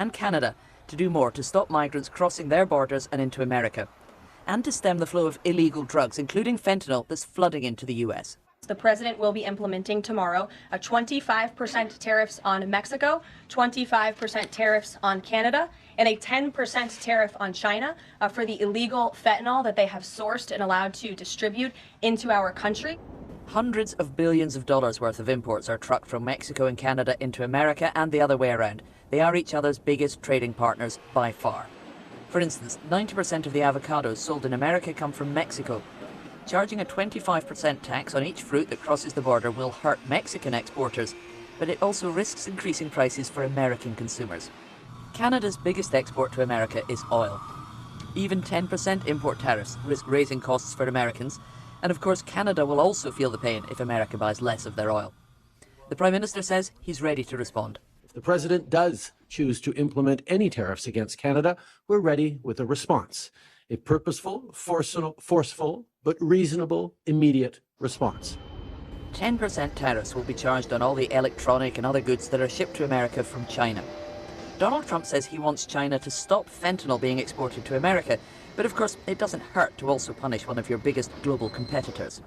and Canada to do more to stop migrants crossing their borders and into America, and to stem the flow of illegal drugs, including fentanyl, that's flooding into the US. The president will be implementing tomorrow a 25% tariffs on Mexico, 25% tariffs on Canada, and a 10% tariff on China for the illegal fentanyl that they have sourced and allowed to distribute into our country. Hundreds of billions of dollars worth of imports are trucked from Mexico and Canada into America and the other way around. They are each other's biggest trading partners by far. For instance, 90% of the avocados sold in America come from Mexico. Charging a 25% tax on each fruit that crosses the border will hurt Mexican exporters, but it also risks increasing prices for American consumers. Canada's biggest export to America is oil. Even 10% import tariffs risk raising costs for Americans, and of course Canada will also feel the pain if America buys less of their oil. The Prime Minister says he's ready to respond. If the President does choose to implement any tariffs against Canada, we're ready with a response. A purposeful, forceful, but reasonable, immediate response. 10% tariffs will be charged on all the electronic and other goods that are shipped to America from China. Donald Trump says he wants China to stop fentanyl being exported to America, but of course it doesn't hurt to also punish one of your biggest global competitors.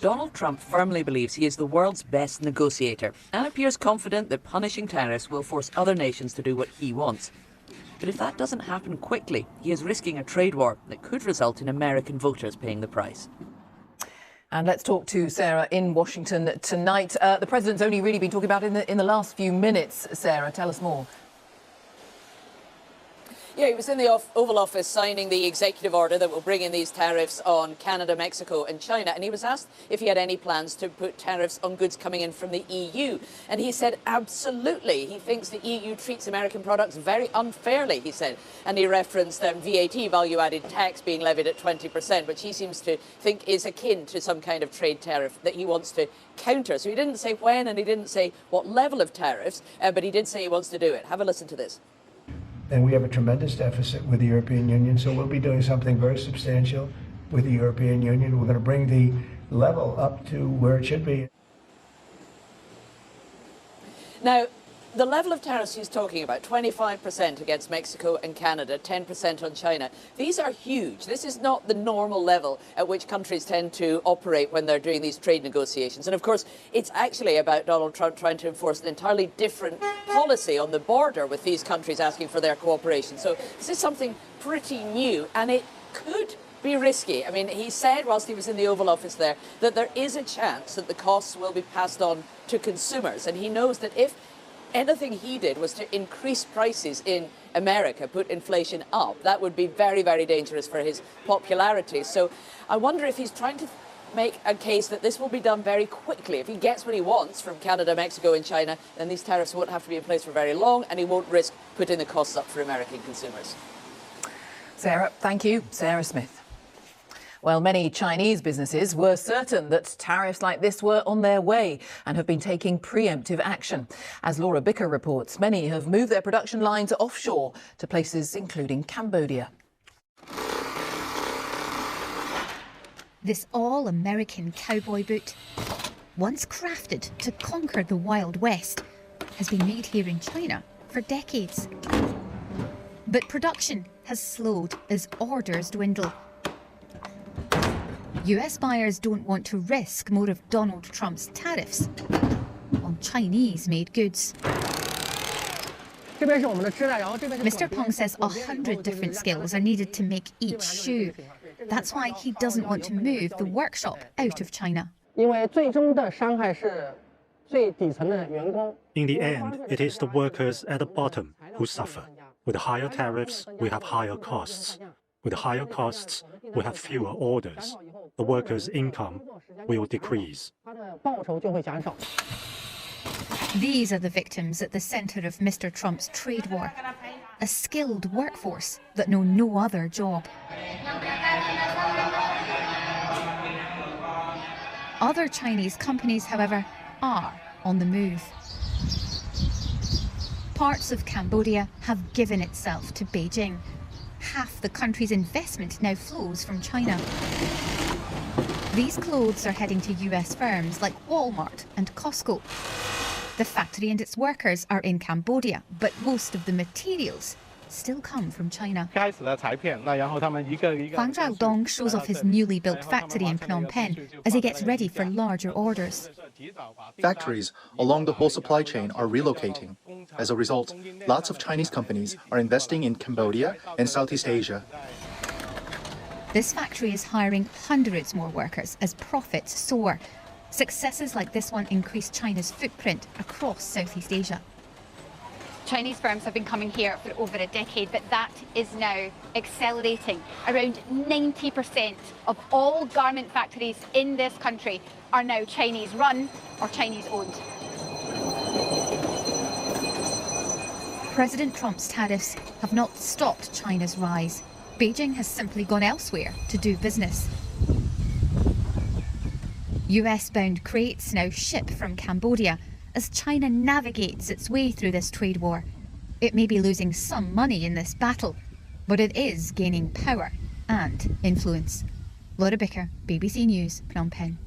Donald Trump firmly believes he is the world's best negotiator and appears confident that punishing tariffs will force other nations to do what he wants. But if that doesn't happen quickly, he is risking a trade war that could result in American voters paying the price. And let's talk to Sarah in Washington tonight. The president's only really been talking about in the last few minutes. Sarah, tell us more. Yeah, he was in the Oval Office signing the executive order that will bring in these tariffs on Canada, Mexico and China. And he was asked if he had any plans to put tariffs on goods coming in from the EU. And he said absolutely. He thinks the EU treats American products very unfairly, he said. And he referenced VAT, value-added tax, being levied at 20%, which he seems to think is akin to some kind of trade tariff that he wants to counter. So he didn't say when and he didn't say what level of tariffs, but he did say he wants to do it. Have a listen to this. And we have a tremendous deficit with the European Union, so we'll be doing something very substantial with the European Union. We're going to bring the level up to where it should be. Now, the level of tariffs he's talking about, 25% against Mexico and Canada, 10% on China, these are huge. This is not the normal level at which countries tend to operate when they're doing these trade negotiations. And of course, it's actually about Donald Trump trying to enforce an entirely different policy on the border with these countries asking for their cooperation. So this is something pretty new, and it could be risky. I mean, he said whilst he was in the Oval Office there that there is a chance that the costs will be passed on to consumers. And he knows that if anything he did was to increase prices in America, put inflation up, that would be very, very dangerous for his popularity. So I wonder if he's trying to make a case that this will be done very quickly. If he gets what he wants from Canada, Mexico and China, then these tariffs won't have to be in place for very long and he won't risk putting the costs up for American consumers. Sarah, thank you. Sarah Smith. Well, many Chinese businesses were certain that tariffs like this were on their way and have been taking preemptive action. As Laura Bicker reports, many have moved their production lines offshore to places including Cambodia. This all-American cowboy boot, once crafted to conquer the Wild West, has been made here in China for decades. But production has slowed as orders dwindle. US buyers don't want to risk more of Donald Trump's tariffs on Chinese-made goods. Mr. Peng says 100 different skills are needed to make each shoe. That's why he doesn't want to move the workshop out of China. In the end, it is the workers at the bottom who suffer. With higher tariffs, we have higher costs. With higher costs, we have fewer orders. The workers' income will decrease. These are the victims at the centre of Mr. Trump's trade war. A skilled workforce that know no other job. Other Chinese companies, however, are on the move. Parts of Cambodia have given itself to Beijing. Half the country's investment now flows from China. These clothes are heading to US firms like Walmart and Costco. The factory and its workers are in Cambodia, but most of the materials still come from China. Huang Zhaodong shows off his newly built factory in Phnom Penh as he gets ready for larger orders. Factories along the whole supply chain are relocating. As a result, lots of Chinese companies are investing in Cambodia and Southeast Asia. This factory is hiring hundreds more workers as profits soar. Successes like this one increase China's footprint across Southeast Asia. Chinese firms have been coming here for over a decade, but that is now accelerating. Around 90% of all garment factories in this country are now Chinese run or Chinese owned. President Trump's tariffs have not stopped China's rise. Beijing has simply gone elsewhere to do business. US-bound crates now ship from Cambodia as China navigates its way through this trade war. It may be losing some money in this battle, but it is gaining power and influence. Laura Bicker, BBC News, Phnom Penh.